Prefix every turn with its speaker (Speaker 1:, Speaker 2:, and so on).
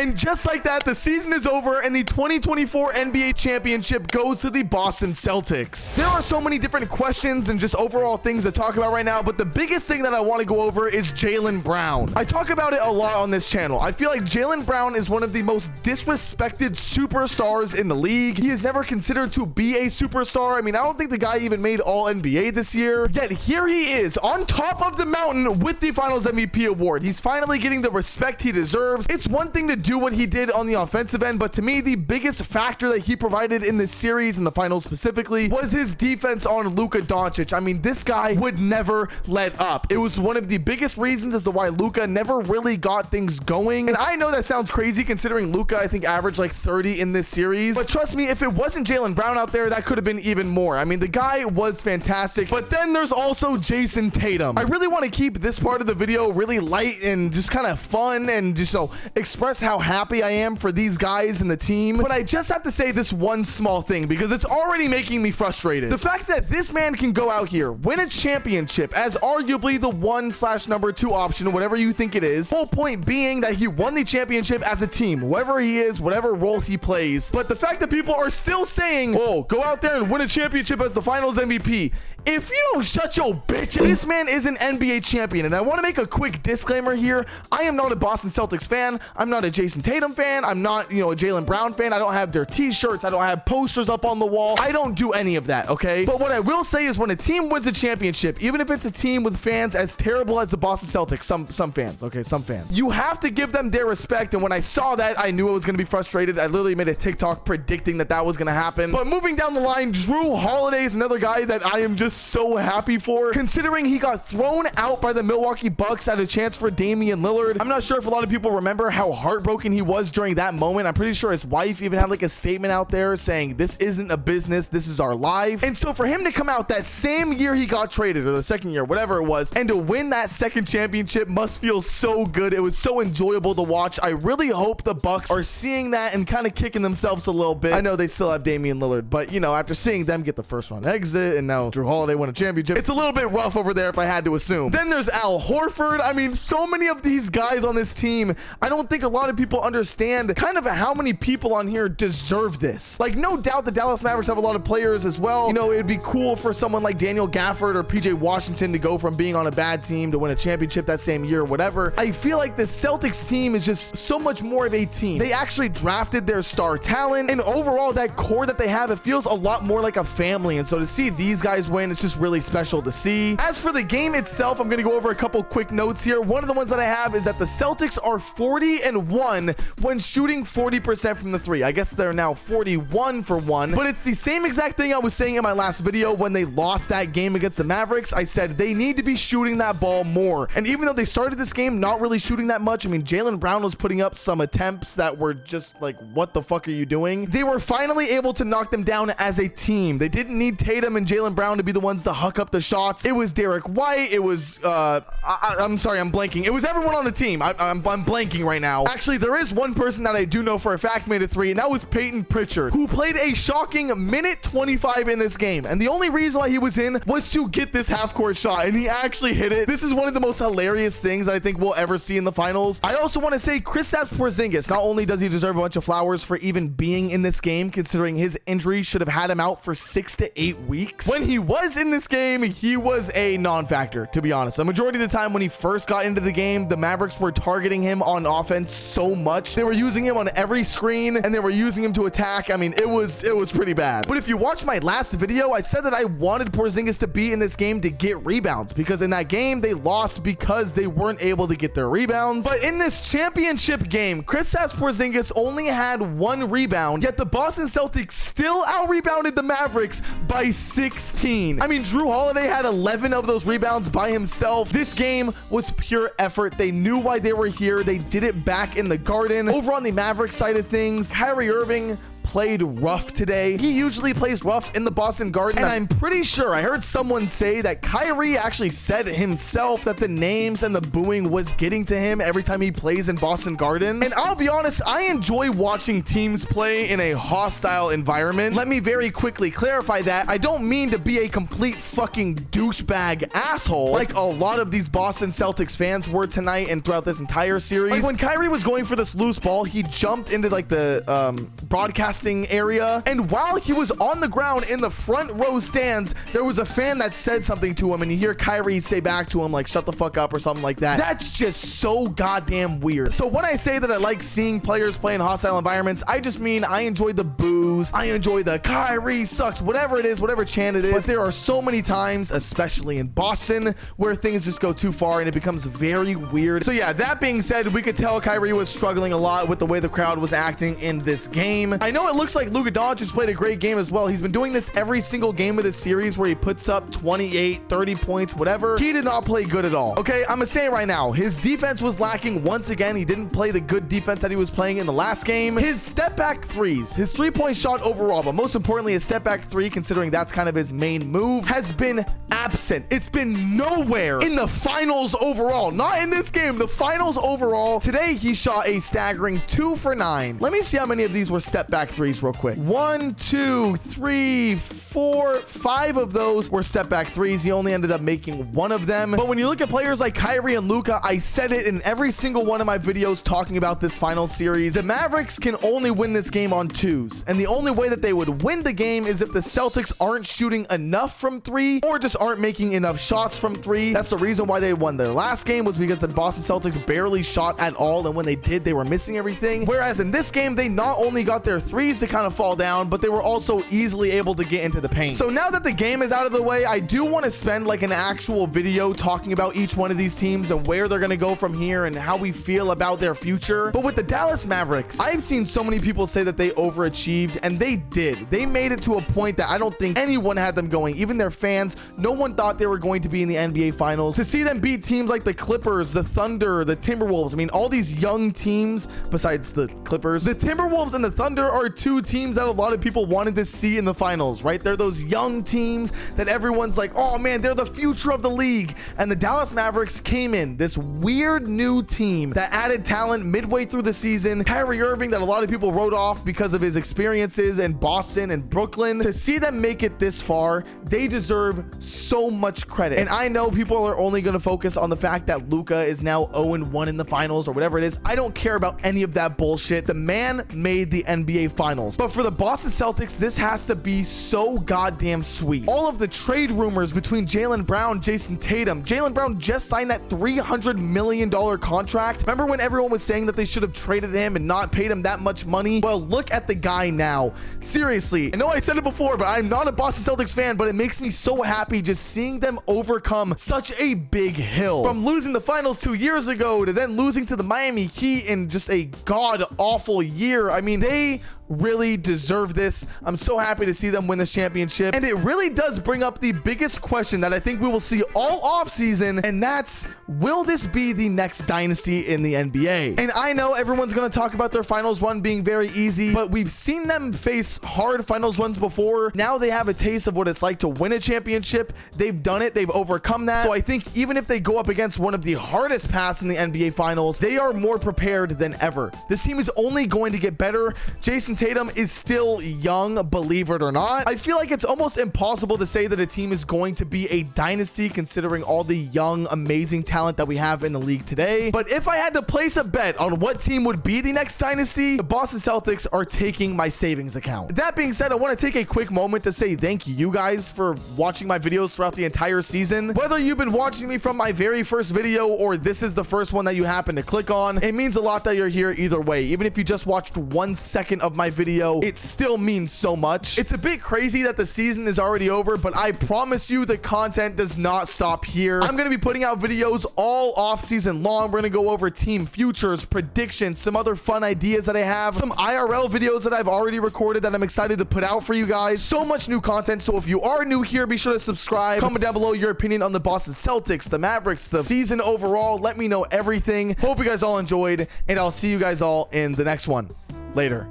Speaker 1: And just like that, the season is over and the 2024 NBA championship goes to the Boston Celtics. There are so many different questions and just overall things to talk about right now, but the biggest thing that I want to go over is Jaylen Brown. I talk about it a lot on this channel. I feel like Jaylen Brown is one of the most disrespected superstars in the league. He is never considered to be a superstar. I mean, I don't think the guy even made all NBA this year, yet here he is on top of the mountain with the finals MVP award. He's finally getting the respect he deserves. It's one thing to do what he did on the offensive end, but to me, the biggest factor that he provided in this series, in the finals specifically, was his defense on Luka Doncic. I mean, this guy would never let up. It was one of the biggest reasons as to why Luka never really got things going. And I know that sounds crazy considering Luka, I think, averaged like 30 in this series. But trust me, if it wasn't Jaylen Brown out there, that could have been even more. I mean, the guy was fantastic. But then there's also Jason Tatum. I really want to keep this part of the video really light and just kind of fun and just express how happy I am for these guys and the team. But I just have to say this one small thing because it's already making me frustrated. The fact that this man can go out here, win a championship as arguably the 1/2 option, whatever you think it is. Whole point being that he won the championship as a team, whoever he is, whatever role he plays. But the fact that people are still saying, oh, go out there and win a championship as the finals MVP. If you don't shut your bitch, this man is an NBA champion. And I want to make a quick disclaimer here. I am not a Boston Celtics fan. I'm not a Jason Tatum fan. I'm not, a Jaylen Brown fan. I don't have their t-shirts. I don't have posters up on the wall. I don't do any of that, okay? But what I will say is when a team wins a championship, even if it's a team with fans as terrible as the Boston Celtics, some fans, okay, some fans, you have to give them their respect. And when I saw that, I knew I was going to be frustrated. I literally made a TikTok predicting that was going to happen. But moving down the line, Jrue Holiday is another guy that I am just so happy for, considering he got thrown out by the Milwaukee Bucks at a chance for Damian Lillard. I'm not sure if a lot of people remember how heartbroken he was during that moment. I'm pretty sure his wife even had like a statement out there saying, this isn't a business, this is our life. And so for him to come out that same year he got traded, or the second year, whatever it was, and to win that second championship must feel so good. It was so enjoyable to watch. I really hope the Bucks are seeing that and kind of kicking themselves a little bit. I know they still have Damian Lillard, but after seeing them get the first round exit and now Jrue Holiday won a championship, it's a little bit rough over there if I had to assume. Then there's Al Horford. I mean, so many of these guys on this team, I don't think a lot of people understand kind of how many people on here deserve this. Like, no doubt the Dallas Mavericks have a lot of players as well. It'd be cool for someone like Daniel Gafford or PJ Washington to go from being on a bad team to win a championship that same year, whatever. I feel like the Celtics team is just so much more of a team. They actually drafted their star talent, and overall that core that they have, it feels a lot more like a family. And so to see these guys win, it's just really special to see. As for the game itself, I'm going to go over a couple quick notes here. One of the ones that I have is that the Celtics are 40-1 when shooting 40% from the three. I guess they're now 41 for 1, but it's the same exact thing I was saying in my last video when they lost that game against the Mavericks. I said they need to be shooting that ball more. And even though they started this game not really shooting that much, I mean, Jaylen Brown was putting up some attempts that were just like, what the fuck are you doing? They were finally able to knock them down as a team. They didn't need Tatum and Jaylen Brown to be the ones to huck up the shots. It was Derek White. It was, I'm sorry, I'm blanking. It was everyone on the team. I'm blanking right now. Actually, there is one person that I do know for a fact made a three, and that was Peyton Pritchard, who played a shocking minute 25 in this game. And the only reason why he was in was to get this half-court shot, and he actually hit it. This is one of the most hilarious things I think we'll ever see in the finals. I also want to say Kristaps Porzingis, not only does he deserve a bunch of flowers for even being in this game, considering his injury should have had him out for 6 to 8 weeks. When he was in this game, he was a non-factor, to be honest. The majority of the time when he first got into the game, the Mavericks were targeting him on offense so much. They were using him on every screen, and they were using him to attack. I mean, it was pretty bad. But if you watch my last video, I said that I wanted Porzingis to be in this game to get rebounds, because in that game they lost because they weren't able to get their rebounds. But in this championship game, Kristaps Porzingis only had 1 rebound, yet the Boston Celtics still out-rebounded the Mavericks by 16. I mean, Jrue Holiday had 11 of those rebounds by himself. This game was pure effort. They knew why they were here. They did it back in the Garden. Over on the Mavericks side of things, Kyrie Irving played rough today. He usually plays rough in the Boston Garden, and I'm pretty sure I heard someone say that Kyrie actually said himself that the names and the booing was getting to him every time he plays in Boston Garden. And I'll be honest, I enjoy watching teams play in a hostile environment. Let me very quickly clarify that I don't mean to be a complete fucking douchebag asshole like a lot of these Boston Celtics fans were tonight and throughout this entire series. Like when Kyrie was going for this loose ball, he jumped into like the broadcasting area, and while he was on the ground in the front row stands, there was a fan that said something to him, and you hear Kyrie say back to him like, shut the fuck up or something like that. That's just so goddamn weird. So when I say that I like seeing players play in hostile environments, I just mean I enjoy the boos, I enjoy the Kyrie sucks, whatever it is, whatever chant it is. But there are so many times, especially in Boston, where things just go too far and it becomes very weird. So yeah, that being said, we could tell Kyrie was struggling a lot with the way the crowd was acting in this game. I know it looks like Luka Doncic played a great game as well. He's been doing this every single game of this series where he puts up 28, 30 points, whatever. He did not play good at all. Okay, I'm gonna say it right now. His defense was lacking once again. He didn't play the good defense that he was playing in the last game. His step back threes, his 3-point shot overall, but most importantly, his step back three, considering that's kind of his main move, has been absent. It's been nowhere in the finals overall. Not in this game, the finals overall. Today, he shot a staggering 2 for 9. Let me see how many of these were step back threes real quick. 1, 2, 3, 4, 5 of those were step back threes. He only ended up making one of them. But when you look at players like Kyrie and Luka, I said it in every single one of my videos talking about this final series. The Mavericks can only win this game on twos. And the only way that they would win the game is if the Celtics aren't shooting enough from three or just aren't making enough shots from three. That's the reason why they won their last game, was because the Boston Celtics barely shot at all. And when they did, they were missing everything. Whereas in this game, they not only got their threes to kind of fall down, but they were also easily able to get into the paint. So now that the game is out of the way, I do want to spend like an actual video talking about each one of these teams and where they're going to go from here and how we feel about their future. But with the Dallas Mavericks, I've seen so many people say that they overachieved, and they did. They made it to a point that I don't think anyone had them going. Even their fans, no one thought they were going to be in the NBA Finals. To see them beat teams like the Clippers, the Thunder, the Timberwolves, I mean, all these young teams besides the Clippers, the Timberwolves and the Thunder are two teams that a lot of people wanted to see in the finals, right? They're those young teams that everyone's like, oh man, they're the future of the league. And the Dallas Mavericks came in, this weird new team that added talent midway through the season. Kyrie Irving, that a lot of people wrote off because of his experiences in Boston and Brooklyn. To see them make it this far, they deserve so much credit. And I know people are only going to focus on the fact that Luka is now 0-1 in the finals or whatever it is. I don't care about any of that bullshit. The man made the NBA Finals. But for the Boston Celtics, this has to be so goddamn sweet. All of the trade rumors between Jaylen Brown, Jason Tatum. Jaylen Brown just signed that $300 million contract. Remember when everyone was saying that they should have traded him and not paid him that much money? Well, look at the guy now. Seriously, I know I said it before, but I'm not a Boston Celtics fan, but it makes me so happy just seeing them overcome such a big hill. From losing the finals 2 years ago to then losing to the Miami Heat in just a god-awful year. I mean, they really deserve this. I'm so happy to see them win this championship. And it really does bring up the biggest question that I think we will see all offseason, and that's, will this be the next dynasty in the NBA? And I know everyone's going to talk about their finals run being very easy, but we've seen them face hard finals runs before. Now they have a taste of what it's like to win a championship. They've done it. They've overcome that. So I think even if they go up against one of the hardest paths in the NBA Finals, they are more prepared than ever. This team is only going to get better. Jason Tatum is still young, believe it or not. I feel like it's almost impossible to say that a team is going to be a dynasty considering all the young, amazing talent that we have in the league today. But if I had to place a bet on what team would be the next dynasty, the Boston Celtics are taking my savings account. That being said, I want to take a quick moment to say thank you guys for watching my videos throughout the entire season. Whether you've been watching me from my very first video or this is the first one that you happen to click on, it means a lot that you're here either way. Even if you just watched 1 second of my video, it still means so much. It's a bit crazy that the season is already over, but I promise you the content does not stop here. I'm going to be putting out videos all off season long. We're going to go over team futures, predictions, some other fun ideas that I have, some IRL videos that I've already recorded that I'm excited to put out for you guys. So much new content. So if you are new here, be sure to subscribe. Comment down below your opinion on the Boston Celtics, the Mavericks, the season overall. Let me know everything. Hope you guys all enjoyed, and I'll see you guys all in the next one. Later.